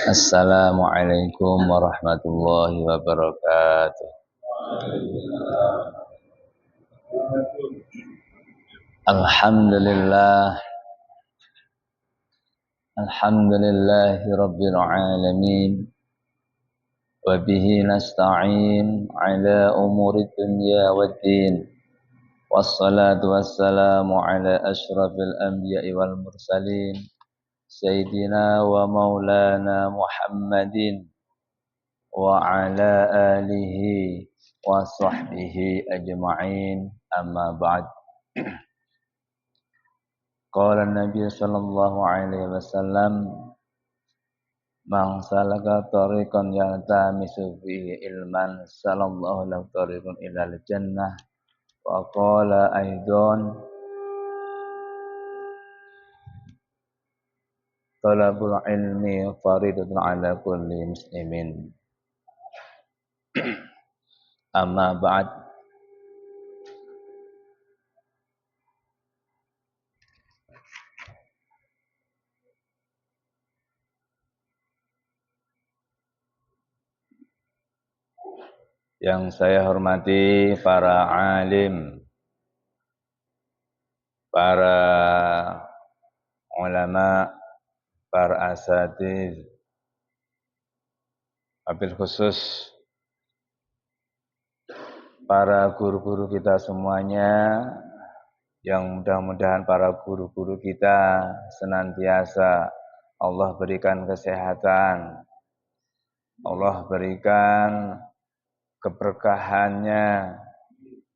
Assalamualaikum warahmatullahi wabarakatuh. Alhamdulillah, alhamdulillahi rabbil alamin. Wa bihi nasta'in ala umuri dunya waddin. Wassalatu wassalamu ala asyrafil anbiya'i wal mursalin. Sayyidina wa maulana Muhammadin wa ala alihi wa sahbihi ajma'in, amma ba'd. Qala Nabi sallallahu alaihi wasallam, man salaka tariqan yaltamisu fihi ilman sallallahu lahu tariqan ilal jannah. Wa qala aidan, talabul ilmi faridatun ala kulli muslimin. Amma ba'd. Yang saya hormati para alim, para ulama, para asatiz, wabil khusus para guru-guru kita semuanya, yang mudah-mudahan para guru-guru kita senantiasa Allah berikan kesehatan, Allah berikan keberkahannya,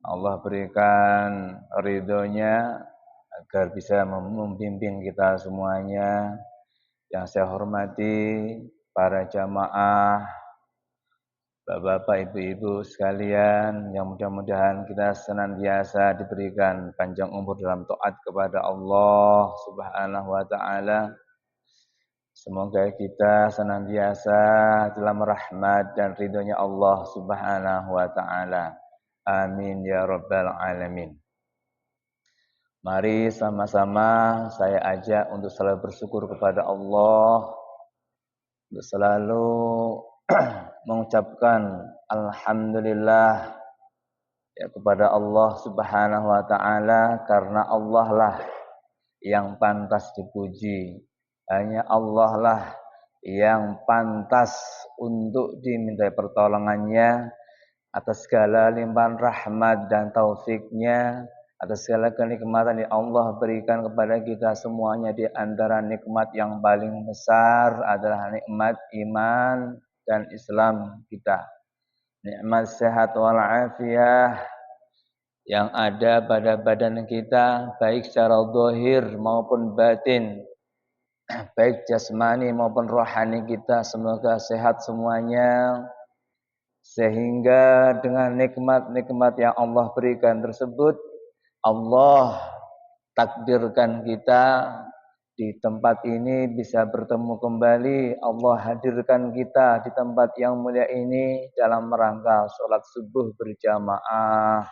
Allah berikan ridhonya agar bisa membimbing kita semuanya. Yang saya hormati para jamaah, bapak-bapak, ibu-ibu sekalian, yang mudah-mudahan kita senantiasa diberikan panjang umur dalam taat kepada Allah Subhanahu wa taala. Semoga kita senantiasa dalam rahmat dan ridhonya Allah Subhanahu wa taala. Amin ya rabbal alamin. Mari sama-sama saya ajak untuk selalu bersyukur kepada Allah, untuk selalu mengucapkan alhamdulillah ya kepada Allah Subhanahu wa taala, karena Allah lah yang pantas dipuji. Hanya Allah lah yang pantas untuk diminta pertolongannya atas segala limpahan rahmat dan taufiknya, atas segala kenikmatan yang Allah berikan kepada kita semuanya. Di antara nikmat yang paling besar adalah nikmat iman dan Islam kita. Nikmat sehat wal afiyah yang ada pada badan kita, baik secara zahir maupun batin, baik jasmani maupun rohani kita, semoga sehat semuanya. Sehingga dengan nikmat-nikmat yang Allah berikan tersebut, Allah takdirkan kita di tempat ini bisa bertemu kembali. Allah hadirkan kita di tempat yang mulia ini dalam rangka sholat subuh berjamaah,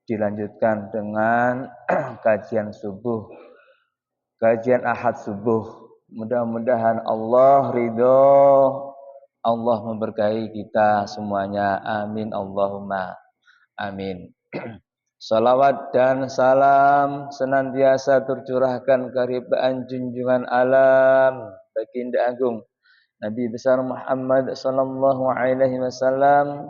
dilanjutkan dengan kajian subuh, kajian ahad subuh. Mudah-mudahan Allah ridho, Allah memberkahi kita semuanya. Amin Allahumma amin. Salawat dan salam senantiasa tercurahkan keharibaan junjungan alam baginda agung Nabi besar Muhammad sallallahu alaihi wasallam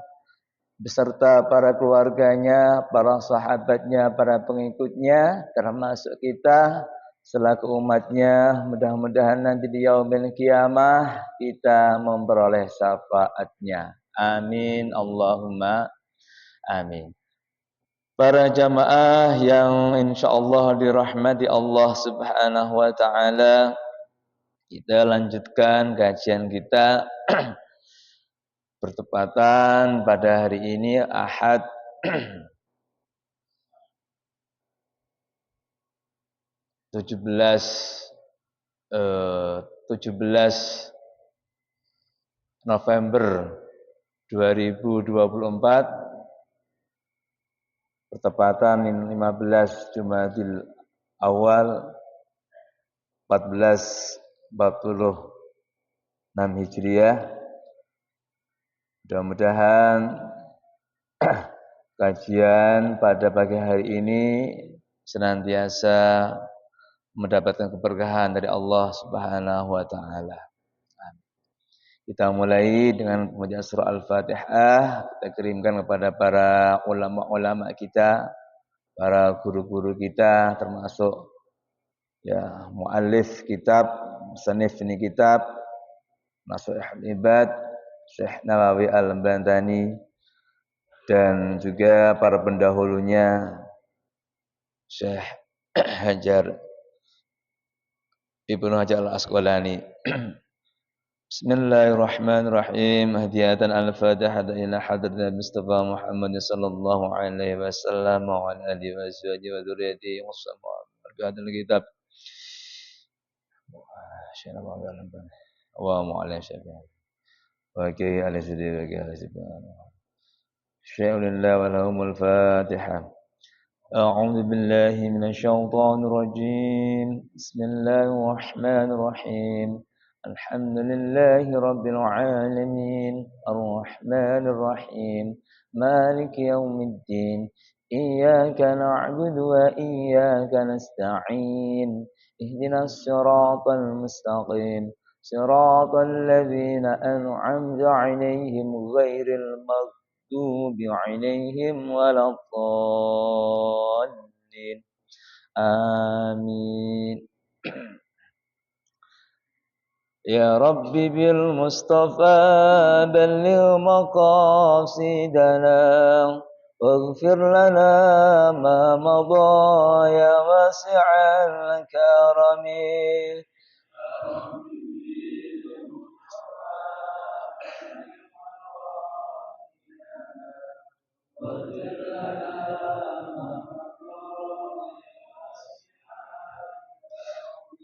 beserta para keluarganya, para sahabatnya, para pengikutnya, termasuk kita selaku umatnya. Mudah-mudahan nanti di yaumil qiyamah kita memperoleh syafaatnya. Amin Allahumma amin. Para jamaah yang insyaallah dirahmati Allah Subhanahu wa taala, kita lanjutkan kajian kita bertepatan pada hari ini Ahad 17 November 2024, bertepatan 15 Jumadil Awal 1442 6 Hijriah. Mudah-mudahan kajian pada pagi hari ini senantiasa mendapatkan keberkahan dari Allah Subhanahu wa taala. Kita mulai dengan membaca surah Al-Fatihah, kita kirimkan kepada para ulama-ulama kita, para guru-guru kita, termasuk ya muallif kitab, musannif ini kitab, Nashih Ibad, Syekh Nawawi Al-Bantani, dan juga para pendahulunya, Syekh Hajar Ibnu Hajar Al-Asqalani. Bismillahirrahmanirrahim. Hadiyatan al-Fatihah ila hadratil Mustafa Muhammad sallallahu alaihi wasallam wa ala alihi wa sahbihi wa dzurriyyatihi wa sallam. Kitab. Wa mu'alaihi wa kiai al-sidi wa kiai al-sidi. Syai'ulillah wa lahumul Fatihah. أعوذ بالله من الشيطان الرجيم بسم الله الرحمن الرحيم الحمد لله رب العالمين الرحمن الرحيم مالك يوم الدين إياك نعبد وإياك نستعين اهدنا الصراط المستقيم صراط الذين أنعمت عليهم غير المغضوب عليهم ولا الضالين آمين. يا ربي بالمصطفى بلغ مقاصدنا واغفر لنا ما مضى يا واسع الكرم.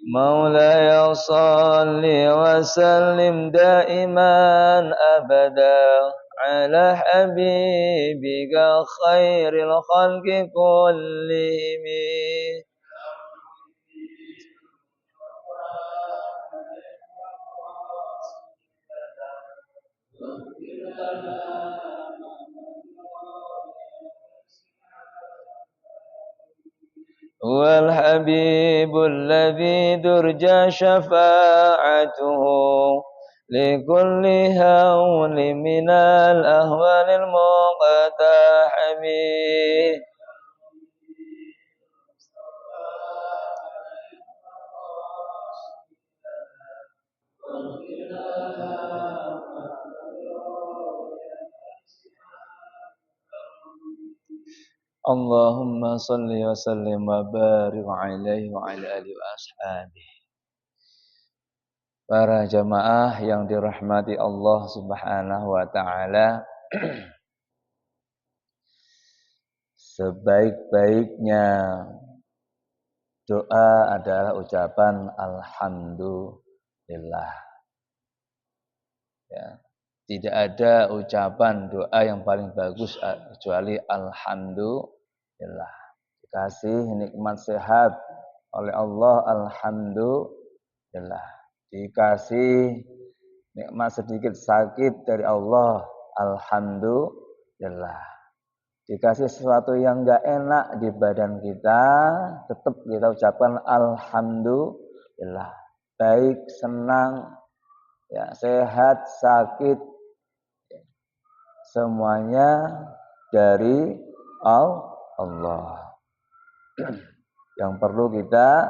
مولاي صل وسلم دائما أبدا على حبيبك خير الخلق كلهم. هو الحبيب الذي ترجى شفاعته لكل هول من الأهوال المقتحم. Allahumma salli wa sallim wa barik alaihi wa ala alihi wa ashabihi. Para jamaah yang dirahmati Allah Subhanahu wa taala, sebaik-baiknya doa adalah ucapan alhamdulillah. Ya. Tidak ada ucapan doa yang paling bagus kecuali alhamdulillah. Dikasih nikmat sehat oleh Allah, alhamdulillah. Dikasih nikmat sedikit sakit dari Allah, alhamdulillah. Dikasih sesuatu yang enggak enak di badan kita, tetap kita ucapkan alhamdulillah. Baik, senang, ya, sehat, sakit, semuanya dari Allah. Yang perlu kita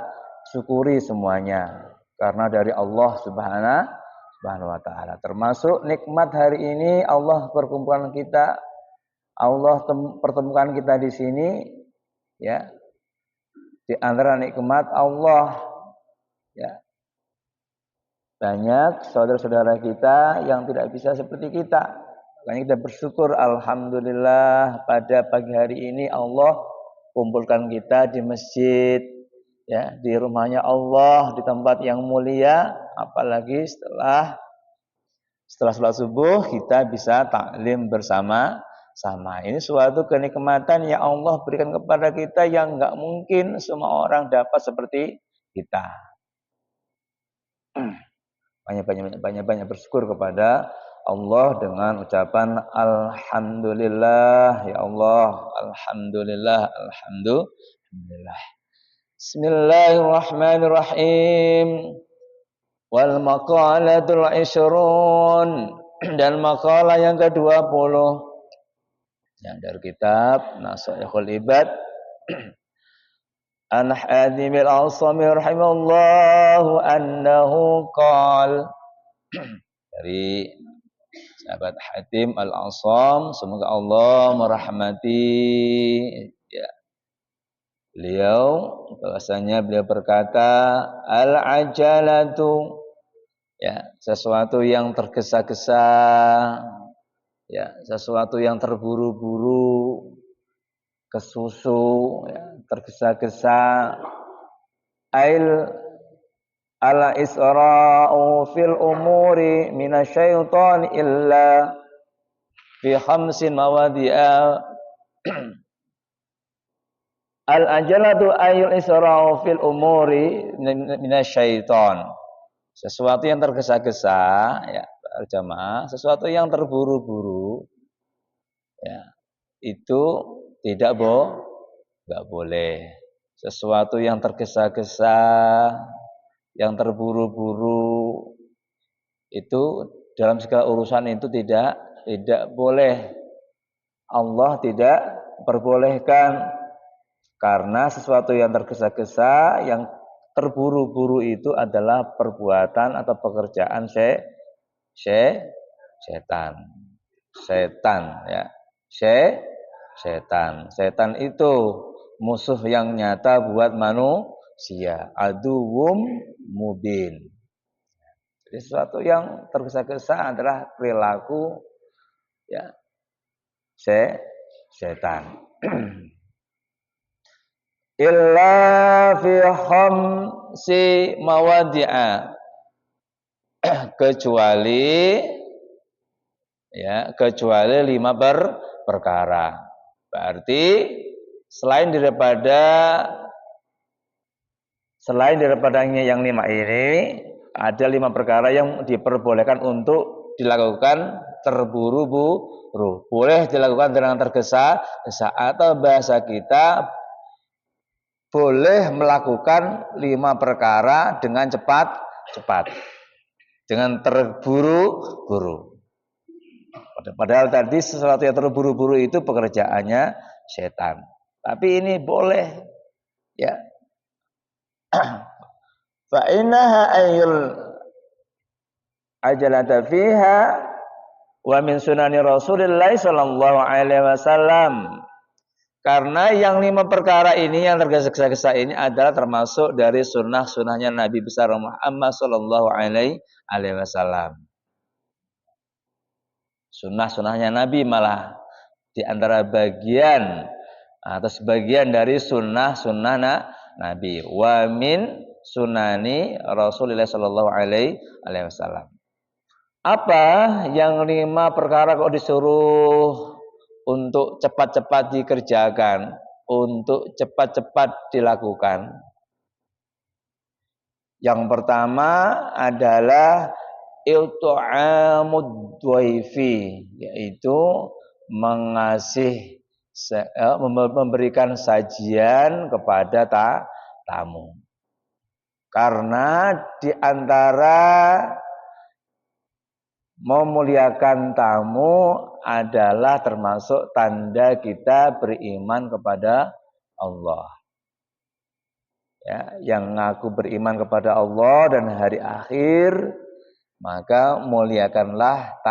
syukuri semuanya karena dari Allah Subhanahu wa taala. Termasuk nikmat hari ini Allah perkumpulan kita, Allah pertemukan kita di sini, ya. Di antara nikmat Allah, ya. Banyak saudara-saudara kita yang tidak bisa seperti kita. Makanya kita bersyukur alhamdulillah pada pagi hari ini Allah kumpulkan kita di masjid, ya, di rumahnya Allah, di tempat yang mulia, apalagi setelah sholat subuh kita bisa taklim bersama-sama. Ini suatu kenikmatan yang Allah berikan kepada kita yang enggak mungkin semua orang dapat seperti kita. Banyak bersyukur kepada Allah dengan ucapan alhamdulillah ya Allah, alhamdulillah, alhamdulillah. Bismillahirrahmanirrahim. Wal maqalatul ishrun, dan makalah yang ke-20 yang dari kitab Nasihatul Ibad an Hadim al-Asami rahimahullahu annahu qala, dari sahabat Hatim al-Asam, semoga Allah merahmati ya beliau, bahwasanya beliau berkata, al-ajalatu, ya sesuatu yang tergesa-gesa, ya sesuatu yang terburu-buru, kesusu, ya, tergesa-gesa, ail ala isra'u fil umuri minasyaiton illa fi khamsin mawadi'a. Al ajalatu ayul isra'u fil umuri minasyaiton, sesuatu yang tergesa-gesa, ya jamaah, sesuatu yang terburu-buru, ya itu tidak enggak boleh. Sesuatu yang tergesa-gesa, yang terburu-buru, itu dalam segala urusan itu tidak boleh. Allah tidak perbolehkan, karena sesuatu yang tergesa-gesa, yang terburu-buru itu adalah perbuatan atau pekerjaan setan, ya. Setan itu musuh yang nyata buat manusia, aduwwum mubin. Jadi sesuatu yang tergesa-gesa adalah perilaku ya setan. Illa fi khamsi mawadi'a, kecuali 5 perkara. Berarti selain daripadanya yang 5 ini, ada 5 perkara yang diperbolehkan untuk dilakukan terburu-buru. Boleh dilakukan dengan tergesa-gesa, atau bahasa kita boleh melakukan 5 perkara dengan cepat, dengan terburu-buru. Padahal tadi sesuatu yang terburu-buru itu pekerjaannya setan. Tapi ini boleh, ya. Fa innaha ayul ajalata fiha wa min sunani Rasulillah sallallahu alaihi wasallam. Karena yang 5 perkara ini, yang tergesa-gesa ini adalah termasuk dari sunnah-sunnahnya Nabi besar Muhammad sallallahu alaihi wasallam. Sunnah-sunnahnya Nabi, malah di antara bagian atau sebagian dari sunnah-sunnah Nabi. Wa min sunani Rasulullah sallallahu alaihi wasallam. Apa yang 5 perkara kok disuruh untuk cepat-cepat dikerjakan, untuk cepat-cepat dilakukan? Yang pertama adalah iltu'amud dhaifi, yaitu memberikan sajian kepada tamu. Karena di antara memuliakan tamu adalah termasuk tanda kita beriman kepada Allah. Ya, yang ngaku beriman kepada Allah dan hari akhir, maka muliakanlah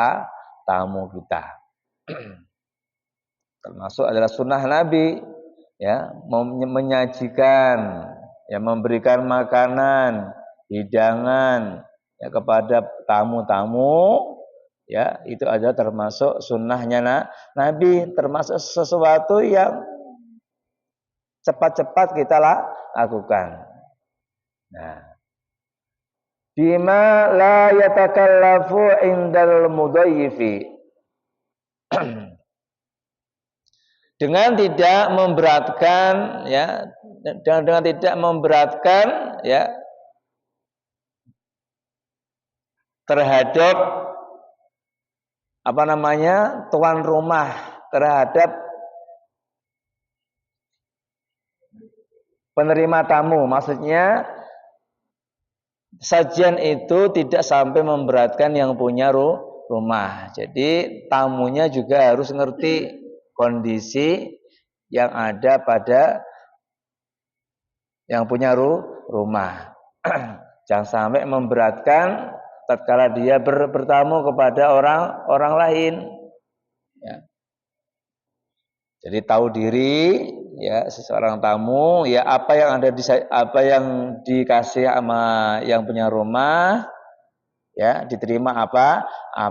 tamu kita. Termasuk adalah sunnah Nabi, ya, menyajikan, ya, memberikan makanan, hidangan, ya, kepada tamu-tamu. Ya, itu adalah termasuk sunnahnya Nabi, termasuk sesuatu yang cepat-cepat kita lakukan. Nah, bima la yatakallafu indal mudayyifi, dengan tidak memberatkan, ya, dengan tidak memberatkan, ya, terhadap tuan rumah, terhadap penerima tamu. Maksudnya sajian itu tidak sampai memberatkan yang punya rumah. Jadi tamunya juga harus ngerti kondisi yang ada pada yang punya rumah. Jangan sampai memberatkan tatkala dia bertamu kepada orang lain. Ya. Jadi tahu diri, ya, seseorang tamu, ya, apa yang dikasih sama yang punya rumah, ya, diterima apa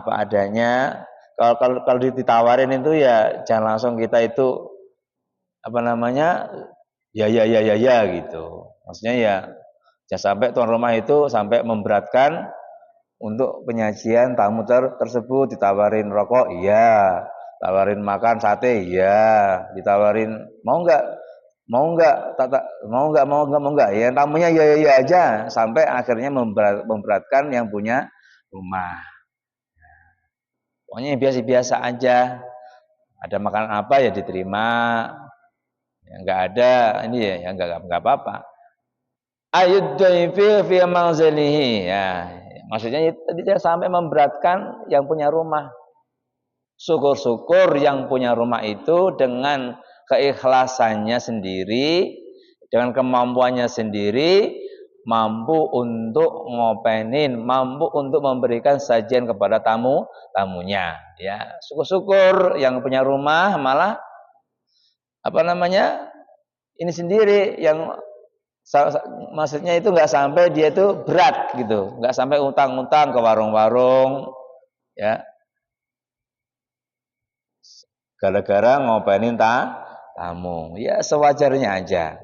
adanya. Kalau ditawarin itu ya jangan langsung kita itu ya gitu. Maksudnya ya jangan sampai tuan rumah itu sampai memberatkan untuk penyajian tamu tersebut. Ditawarin rokok, iya. Tawarin makan sate, iya. Ditawarin mau enggak, ya tamunya ya aja, sampai akhirnya memberatkan yang punya rumah. Pokoknya biasa-biasa aja. Ada makanan apa ya diterima. Ya, enggak ada ini ya enggak apa-apa. Ayyudzaifi fi manzilihi, ya. Maksudnya tidak sampai memberatkan yang punya rumah. Syukur-syukur yang punya rumah itu dengan keikhlasannya sendiri, dengan kemampuannya sendiri, mampu untuk ngopenin, mampu untuk memberikan sajian kepada tamunya. Ya, syukur-syukur yang punya rumah malah ini sendiri yang maksudnya itu nggak sampai dia itu berat gitu, nggak sampai utang-utang ke warung-warung, ya. Gara-gara ngopenin tamu, ya sewajarnya aja.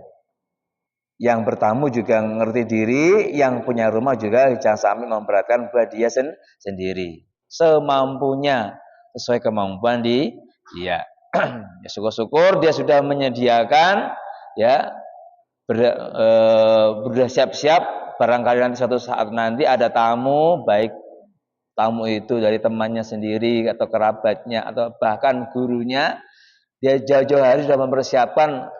Yang bertamu juga ngerti diri, yang punya rumah juga jangan sampai memberatkan buat dia sendiri. Semampunya, sesuai kemampuan dia. Ya, syukur-syukur dia sudah menyediakan, ya, bersiap-siap barangkali nanti suatu saat nanti ada tamu, baik tamu itu dari temannya sendiri atau kerabatnya atau bahkan gurunya, dia jauh-jauh hari sudah mempersiapkan,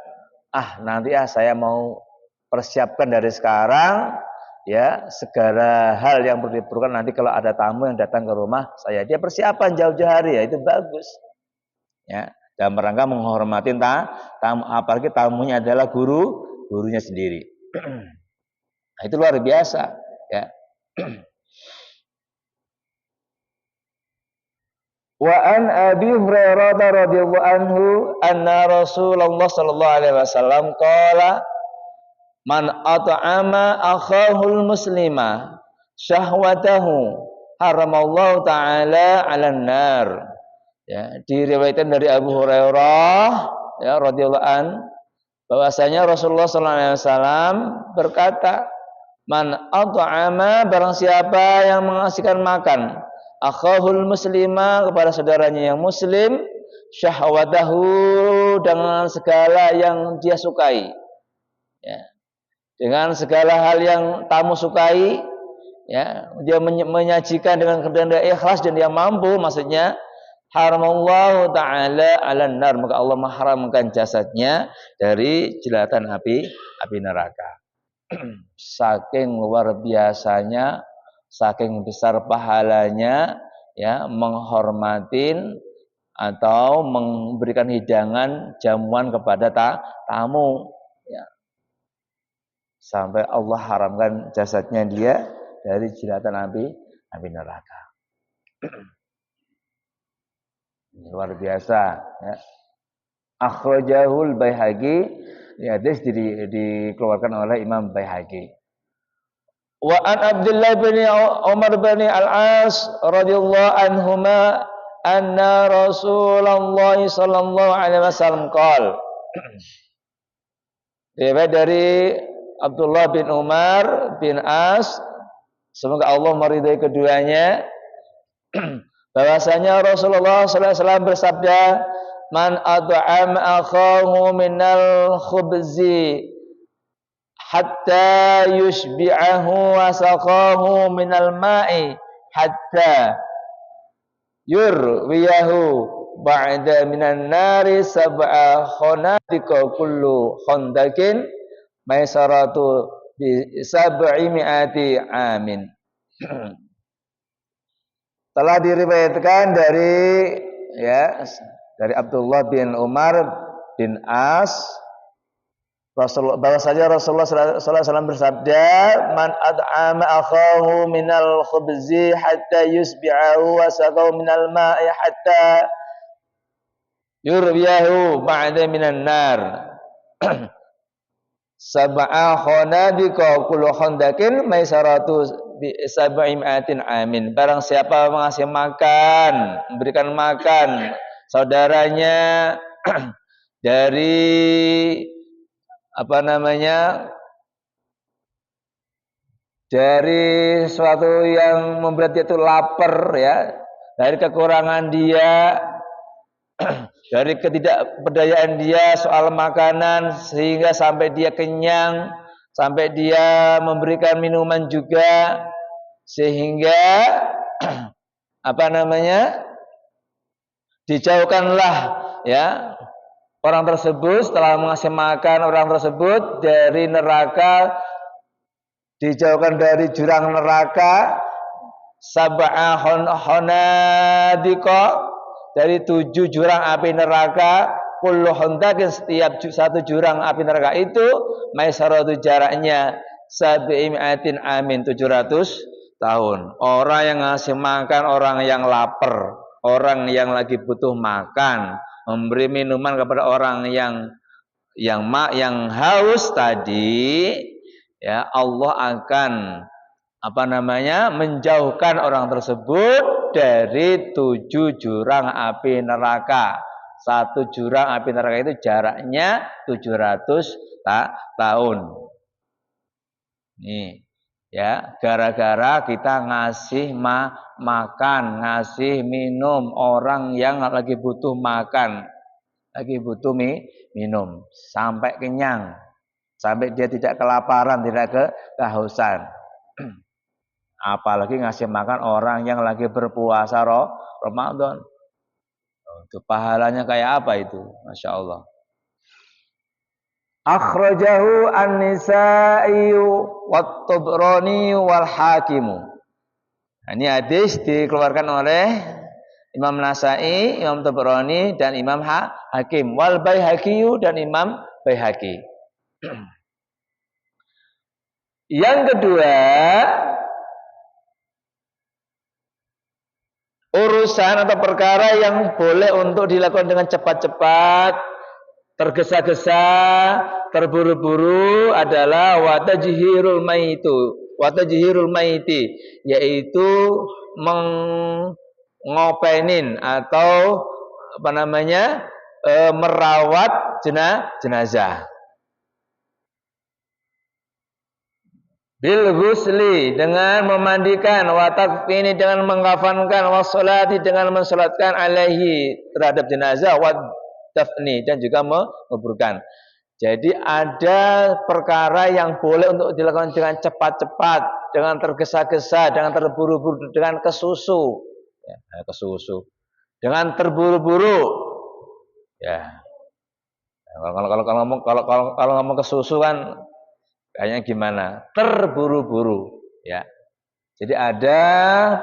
nanti saya mau persiapkan dari sekarang, ya, segala hal yang perlu diperlukan nanti kalau ada tamu yang datang ke rumah saya. Dia persiapan jauh-jauh hari, ya, itu bagus. Ya, dalam rangka menghormati tamu, apalagi tamunya adalah gurunya sendiri. Nah, itu luar biasa, ya. Wa an Abi Hurairah radhiyallahu anhu anna Rasulullah sallallahu alaihi wasallam qala man at'ama akhahul muslima syahwatahu haramallahu taala 'alan nar. Ya, diriwayatkan dari Abu Hurairah, ya, radhiyallahu an, bahwasanya Rasulullah sallallahu alaihi wasallam berkata, man at'ama, barang siapa yang mengasihkan makan akhahul muslima, kepada saudaranya yang muslim, syahwatahu, dengan segala yang dia sukai, ya, dengan segala hal yang tamu sukai, ya, dia menyajikan dengan ikhlas dan dia mampu, maksudnya haramallahu ta'ala 'alan nar, maka Allah mengharamkan jasadnya dari jelatan api neraka. Saking luar biasanya, saking besar pahalanya, ya, menghormatin atau memberikan hidangan jamuan kepada tamu, ya, sampai Allah haramkan jasadnya dia dari jilatan api neraka. Luar biasa, ya. Akhrajahul Baihaqi, ya, hadis dikeluarkan oleh Imam Baihaqi. Wa an Abdullah bin Umar bin Al-As radhiyallahu anhuma anna Rasulullah sallallahu alaihi wasallam qala. Riwayat dari Abdullah bin Umar bin As, semoga Allah meridai keduanya, bahwasanya Rasulullah sallallahu alaihi wasallam bersabda, man at'ama akhahu minal khubzi hatta yushbi'ahu wa saqahu minal ma'i hatta yurwiyahu ba'da minan nari sab'a khonadika kullu khondakin maisaratu bi sab'i mi'ati amin. Telah diriwayatkan dari Abdullah bin Umar bin As bahwasanya Rasulullah sallallahu alaihi wasallam bersabda, "Man at'ama akhahu minal khubzi hatta yusbi'ahu wa saqahu minal ma'i hatta yurwiyahu ba'da minan nar." Sab'a khonadika kullu khondakin maisaratu bi sab'i mi'atin amin. Barang siapa mengasih makan, memberikan makan saudaranya dari dari sesuatu yang membuat dia itu lapar ya, dari kekurangan dia, dari ketidakberdayaan dia soal makanan sehingga sampai dia kenyang, sampai dia memberikan minuman juga sehingga dijauhkanlah ya orang tersebut setelah mengasih makan orang tersebut dari neraka, dijauhkan dari jurang neraka sab'a honadika, dari 7 jurang api neraka, kullu hondakin, setiap satu jurang api neraka itu maisaratu jaraknya sab'i mi'atin amin, 700 tahun. Orang yang ngasih makan orang yang lapar, orang yang lagi butuh makan, memberi minuman kepada orang yang haus tadi, ya Allah akan menjauhkan orang tersebut dari 7 jurang api neraka. Satu jurang api neraka itu jaraknya 700 tahun. Nih, ya, gara-gara kita ngasih makan, ngasih minum orang yang lagi butuh makan, lagi butuh minum sampai kenyang, sampai dia tidak kelaparan, tidak kehausan. Apalagi ngasih makan orang yang lagi berpuasa Ramadan. Itu pahalanya kayak apa itu? Masya Allah. Akhrajahu an-Nisa'i wat Tabrani wal Hakimu. Nah, ini hadis dikeluarkan oleh Imam Nasa'i, Imam Tabrani dan Imam Hakim, wal Baihaqi dan Imam Baihaqi. Yang kedua, urusan atau perkara yang boleh untuk dilakukan dengan cepat-cepat, tergesa-gesa, terburu-buru adalah watajhirul maiti, yaitu mengopenin atau merawat jenazah. Bil ghusli, dengan memandikan, wa takfini, dengan mengkafankan, wa sholati, dengan mensolatkan alaihi, terhadap jenazah, wa dafni, dan juga menguburkan. Jadi ada perkara yang boleh untuk dilakukan dengan cepat-cepat, dengan tergesa-gesa, dengan terburu-buru, dengan kesusu, ya, dengan terburu-buru, ya. Kalau ngomong kesusu kan kayaknya gimana? Terburu-buru, ya. Jadi ada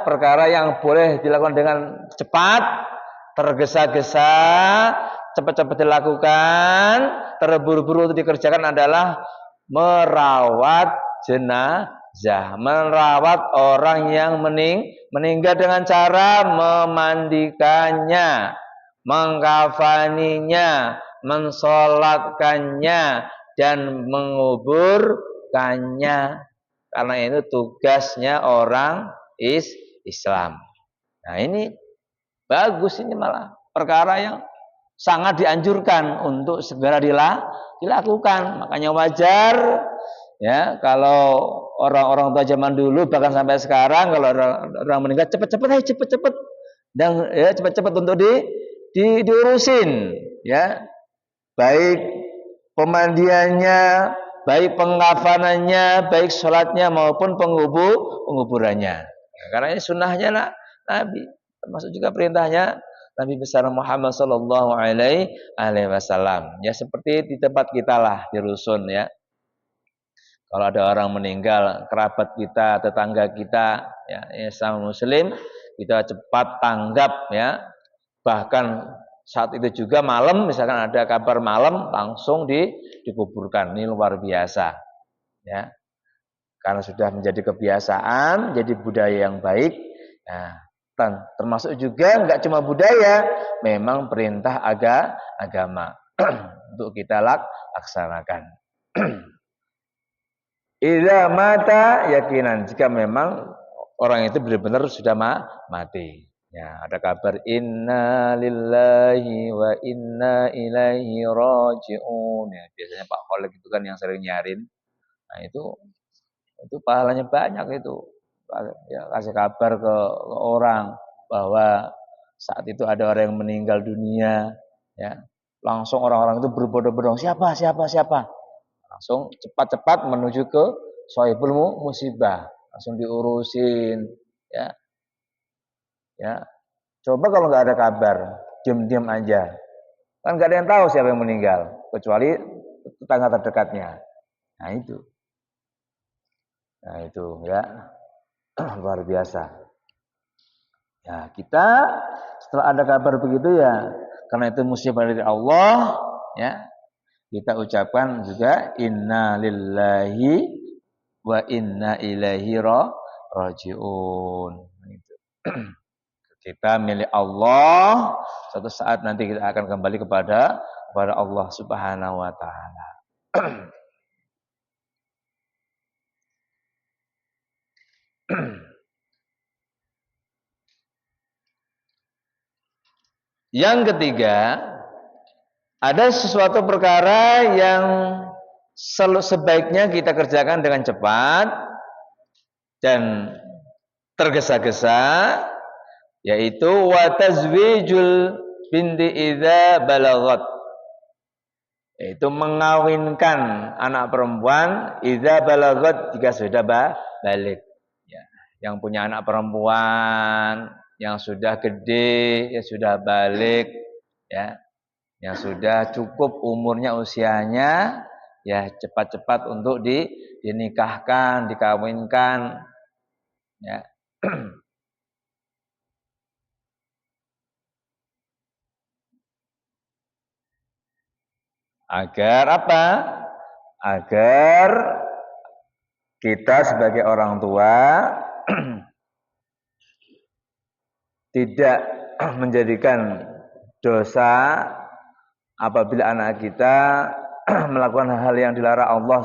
perkara yang boleh dilakukan dengan cepat, tergesa-gesa, cepat-cepat dilakukan, terburu-buru untuk dikerjakan adalah merawat jenazah, merawat orang yang meninggal dengan cara memandikannya, mengkafaninya, mensolatkannya, dan menguburkannya. Karena itu tugasnya orang Islam. Nah, ini bagus, ini malah perkara yang sangat dianjurkan untuk segera dilakukan. Makanya wajar ya kalau orang-orang tua zaman dulu bahkan sampai sekarang kalau orang meninggal cepet-cepet dan ya cepet-cepet untuk diurusin, ya. Baik pemandiannya, baik pengkafanannya, baik sholatnya maupun penguburannya. Karena ini sunnahnya Nabi, termasuk juga perintahnya Nabi besar Muhammad Sallallahu Alaihi Wasallam. Ya seperti di tempat kita lah di rusun ya. Kalau ada orang meninggal, kerabat kita, tetangga kita, ya sama Muslim, kita cepat tanggap ya. Bahkan saat itu juga malam, misalkan ada kabar malam, langsung dikuburkan. Ini luar biasa, ya. Karena sudah menjadi kebiasaan, jadi budaya yang baik. Nah, termasuk juga nggak cuma budaya, memang perintah agama untuk kita laksanakan. Idza mata yakinan, jika memang orang itu benar-benar sudah mati. Ya, ada kabar inna lillahi wa inna ilaihi raji'un. Ya, biasanya Pak Khalid itu kan yang sering nyarin. Nah, itu pahalanya banyak itu. Ya, kasih kabar ke orang bahwa saat itu ada orang yang meninggal dunia, ya. Langsung orang-orang itu berbondong-bondong, siapa? Langsung cepat-cepat menuju ke sohibul musibah, langsung diurusin, ya. Coba kalau nggak ada kabar, diam-diam aja, kan nggak ada yang tahu siapa yang meninggal, kecuali tetangga terdekatnya. Nah itu ya luar biasa. Ya kita setelah ada kabar begitu ya, karena itu musibah dari Allah, ya. Kita ucapkan juga inna lillahi wa inna ilaihi raji'un. Kita milik Allah, suatu saat nanti kita akan kembali kepada Allah Subhanahu wa taala. Yang ketiga, ada sesuatu perkara yang sebaiknya kita kerjakan dengan cepat dan tergesa-gesa, yaitu wa tazwijul binti idza balagat, yaitu mengawinkan anak perempuan idza balagat jika sudah balik. Ya, yang punya anak perempuan yang sudah gede, ya sudah balik, ya. Yang sudah cukup umurnya, usianya, ya cepat-cepat untuk dinikahkan, dikawinkan, ya. Agar apa? Agar kita sebagai orang tua tidak menjadikan dosa apabila anak kita melakukan hal yang dilarang Allah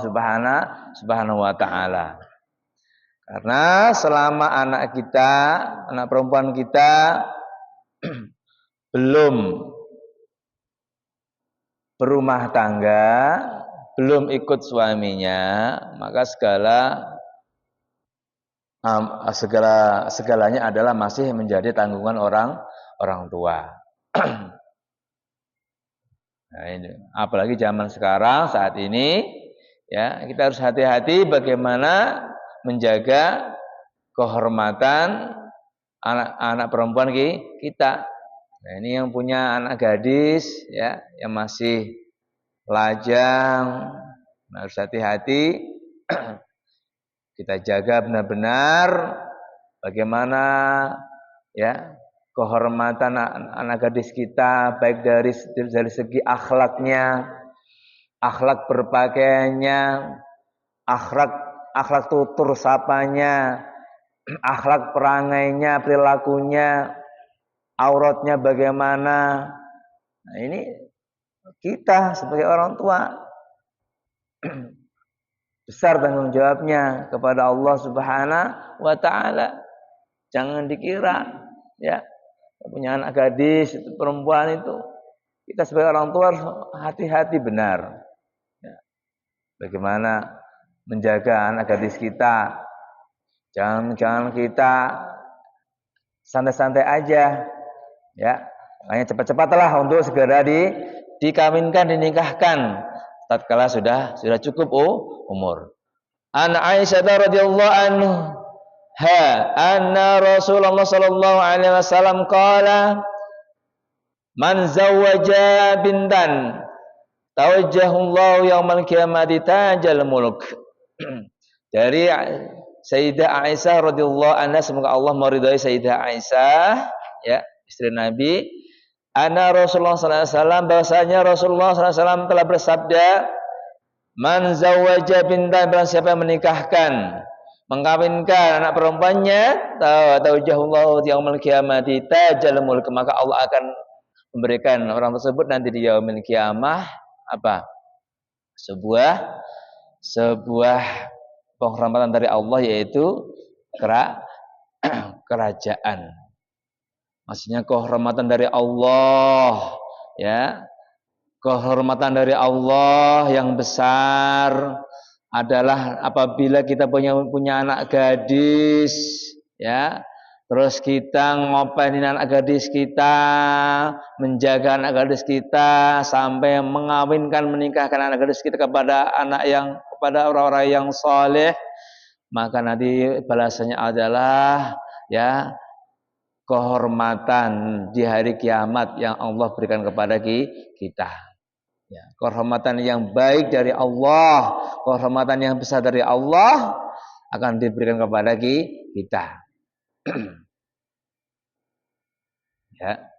Subhanahu wa taala. Karena selama anak kita, anak perempuan kita belum berumah tangga, belum ikut suaminya, maka segalanya adalah masih menjadi tanggungan orang tua. Nah, ini. Apalagi zaman sekarang saat ini, ya kita harus hati-hati bagaimana menjaga kehormatan anak perempuan kita. Nah, ini yang punya anak gadis, ya yang masih lajang, harus hati-hati. Kita jaga benar-benar bagaimana ya kehormatan anak gadis kita, baik dari segi akhlaknya, akhlak berpakaiannya, akhlak tutur sapanya, akhlak perangainya, perilakunya, auratnya bagaimana. Nah, ini kita sebagai orang tua besar tanggung jawabnya kepada Allah Subhanahu wa taala. Jangan dikira ya punya anak gadis itu perempuan itu, kita sebagai orang tua harus hati-hati benar ya. Bagaimana menjaga anak gadis kita, jangan kita santai-santai aja ya, makanya cepat-cepatlah untuk segera dikawinkan, dinikahkan tatkala sudah cukup umur. An Aisyah radhiyallahu anhu anna Rasulullah sallallahu alaihi wasallam qala man zawwaja bintan tawajjahullahu yaumal qiyamati tajal mulk. Dari Sayyidah Aisyah radhiyallahu anha, semoga Allah meridhai Sayyidah Aisyah, ya, istri Nabi, anna Rasulullah sallallahu alaihi wasallam, bahwasanya Rasulullah sallallahu alaihi wasallam telah bersabda, man zawwaja bintan, barang siapa yang menikahkan, mengkawinkan anak perempuannya, tawajjahullahu yaumil qiyamati tajal mulk, maka Allah akan memberikan orang tersebut nanti di yaumil qiyamah apa? Sebuah penghormatan dari Allah, yaitu kerajaan. Maksudnya kehormatan dari Allah, ya. Kehormatan dari Allah yang besar adalah apabila kita punya anak gadis, ya. Terus kita ngopainin anak gadis kita, menjaga anak gadis kita sampai mengawinkan, menikahkan anak gadis kita kepada orang-orang yang soleh, maka nanti balasannya adalah, ya, kehormatan di hari kiamat yang Allah berikan kepada kita. Ya, kehormatan yang baik dari Allah, kehormatan yang besar dari Allah akan diberikan kepada kita. Ya,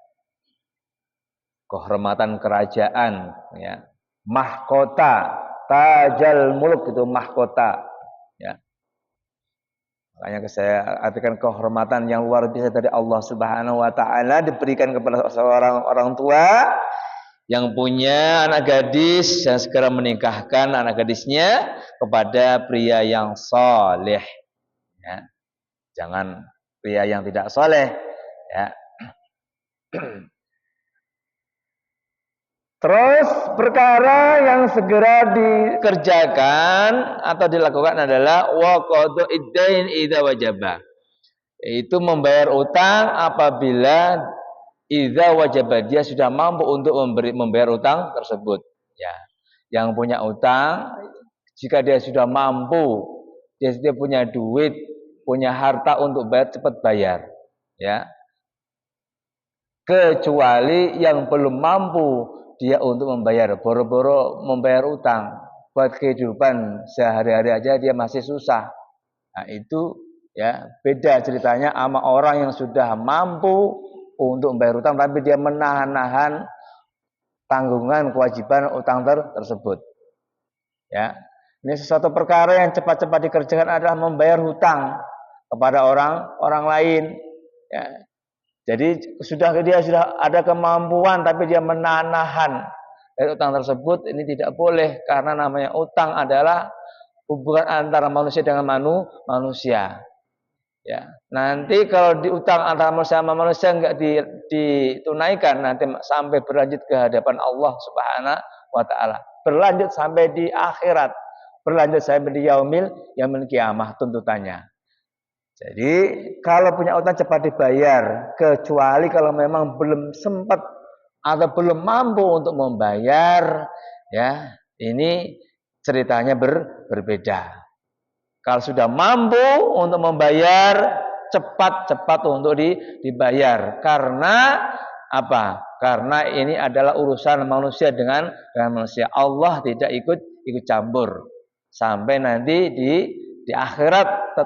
kehormatan kerajaan, ya, mahkota, tajal muluk, itu mahkota, ya. Makanya saya artikan kehormatan yang luar biasa dari Allah Subhanahu wa taala diberikan kepada seorang orang tua yang punya anak gadis, yang segera menikahkan anak gadisnya kepada pria yang soleh, ya. Jangan pria yang tidak soleh, ya. Terus perkara yang segera dikerjakan atau dilakukan adalah waqadu iddain idza wajaba, yaitu membayar utang apabila idza wajaba, dia sudah mampu untuk membayar utang tersebut, ya. Yang punya utang, jika dia sudah mampu, dia punya duit, punya harta untuk bayar, cepat bayar, ya. Kecuali yang belum mampu dia untuk membayar, boro-boro membayar utang buat kehidupan sehari-hari aja dia masih susah. Nah, itu, ya, beda ceritanya sama orang yang sudah mampu untuk membayar utang tapi dia menahan-nahan tanggungan kewajiban utang tersebut, ya. Ini sesuatu perkara yang cepat-cepat dikerjakan adalah membayar hutang kepada orang lain, ya. Jadi dia sudah ada kemampuan tapi dia menahan-nahan dari utang tersebut, ini tidak boleh, karena namanya utang adalah hubungan antara manusia dengan manusia. Ya, nanti kalau diutang antara manusia sama manusia enggak ditunaikan, nanti sampai berlanjut ke hadapan Allah Subhanahu wa taala, berlanjut sampai di akhirat, berlanjut sampai di yaumil qiyamah tuntutannya. Jadi kalau punya utang cepat dibayar, kecuali kalau memang belum sempat atau belum mampu untuk membayar, ya, ini ceritanya berbeda. Kalau sudah mampu untuk membayar, cepat untuk dibayar. Karena apa? Karena ini adalah urusan manusia dengan manusia. Allah tidak ikut campur. Sampai nanti di akhirat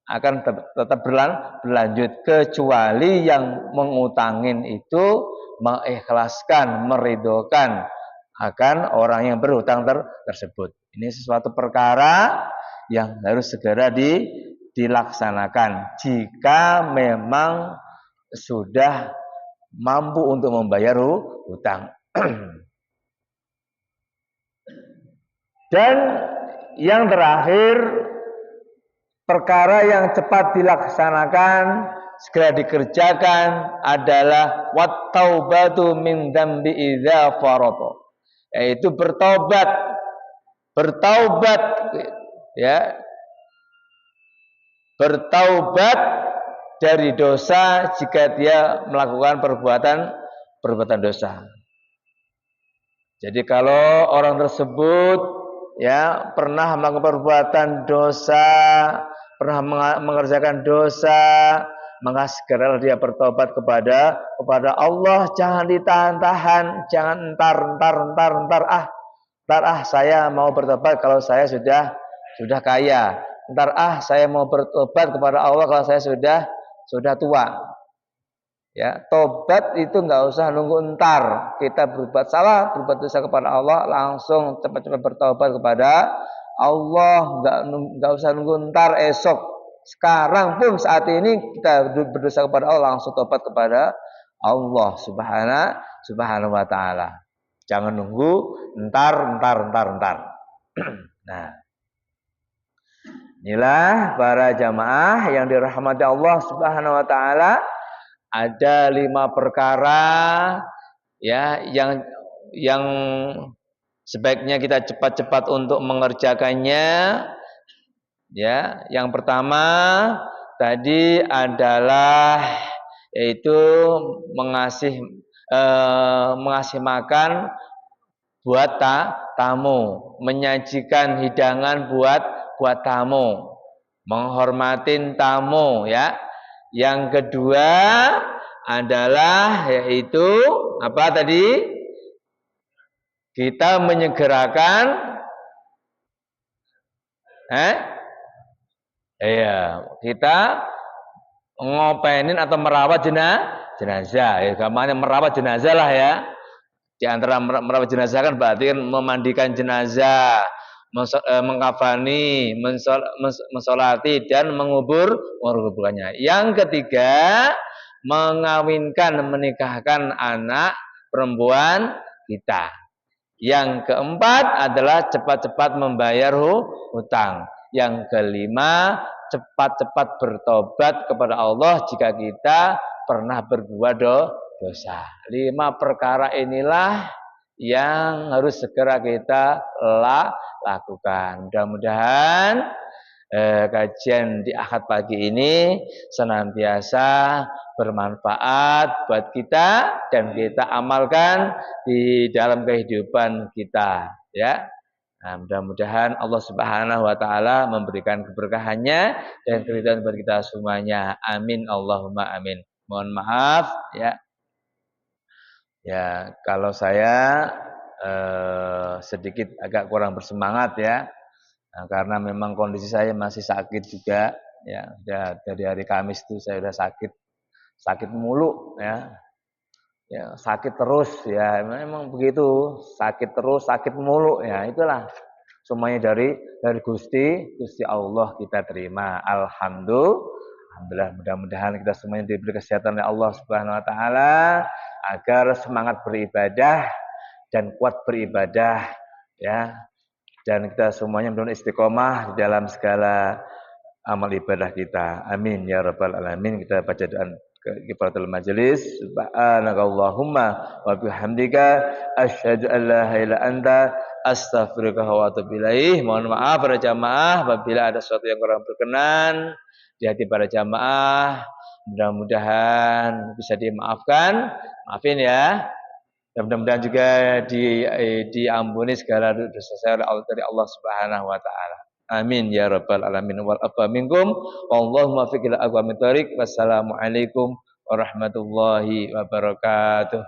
akan tetap berlanjut, kecuali yang mengutangin itu mengikhlaskan, meridhokan akan orang yang berhutang tersebut. Ini sesuatu perkara yang harus segera dilaksanakan jika memang sudah mampu untuk membayar hutang. Dan yang terakhir, perkara yang cepat dilaksanakan, segera dikerjakan adalah wat-taubatu min dzambi idza farata, yaitu bertaubat, ya. Bertaubat dari dosa jika dia melakukan perbuatan dosa. Jadi kalau orang tersebut, ya, pernah melakukan perbuatan dosa, pernah mengerjakan dosa, maka segeralah dia bertobat kepada Allah. Jangan ditahan-tahan, jangan ntar saya mau bertobat kalau saya sudah kaya. Ntar saya mau bertobat kepada Allah kalau saya sudah tua. Ya, tobat itu nggak usah nunggu ntar kita berbuat salah, berbuat dosa kepada Allah, langsung cepat-cepat bertobat kepada Allah, nggak usah nunggu ntar esok. Sekarang pun saat ini kita berdosa kepada Allah, langsung tobat kepada Allah Subhanahu wa taala. Jangan nunggu ntar. Nah, inilah para jamaah yang dirahmati Allah Subhanahu wa taala. Ada 5 perkara ya yang sebaiknya kita cepat-cepat untuk mengerjakannya. Ya, yang pertama tadi adalah yaitu mengasih makan buat tamu, menyajikan hidangan buat tamu, menghormatin tamu ya. Yang kedua adalah yaitu apa tadi? Kita menyegerakan kita ngopenin atau merawat jenazah. Ya, gampangnya merawat jenazah lah ya. Di antara merawat jenazah kan berarti kan memandikan jenazah, mengkafani, mensolati dan menguburkannya. Yang ketiga, menikahkan anak perempuan kita. Yang keempat adalah cepat-cepat membayar hutang. Yang kelima, cepat-cepat bertobat kepada Allah jika kita pernah berbuat dosa. 5 perkara inilah yang harus segera kita lakukan. Mudah-mudahan kajian di Ahad pagi ini senantiasa bermanfaat buat kita dan kita amalkan di dalam kehidupan kita ya. Nah, mudah-mudahan Allah Subhanahu wa taala memberikan keberkahannya dan keridhaan bagi kita semuanya. Amin Allahumma amin. Mohon maaf ya. Ya, kalau saya sedikit agak kurang bersemangat ya. Nah, karena memang kondisi saya masih sakit juga ya. Dari hari Kamis itu saya sudah sakit mulu ya. Ya, sakit terus ya. Memang begitu, sakit terus, sakit mulu ya. Itulah semuanya dari Gusti Allah kita terima. Alhamdulillah, mudah-mudahan kita semuanya diberi kesehatan oleh Allah Subhanahu wa taala agar semangat beribadah dan kuat beribadah ya. Dan kita semuanya mudah-mudahan istiqomah di dalam segala amal ibadah kita. Amin ya rabbal alamin. Kita baca doa kifaratul majelis. Subhanakallahumma wa bihamdika asyhadu an la ilaha illa anta astaghfiruka wa atubu ilaih. Mohon maaf para jamaah apabila ada sesuatu yang kurang berkenan di hati para jamaah. Mudah-mudahan bisa dimaafkan. Maafin ya. Dan mudah-mudahan juga diampuni segala dosa saya dari Allah Subhanahu wa taala. Amin ya rabbal alamin wal afa minkum. Wallahumma fiqil aqwamit thariq. Wassalamualaikum warahmatullahi wabarakatuh.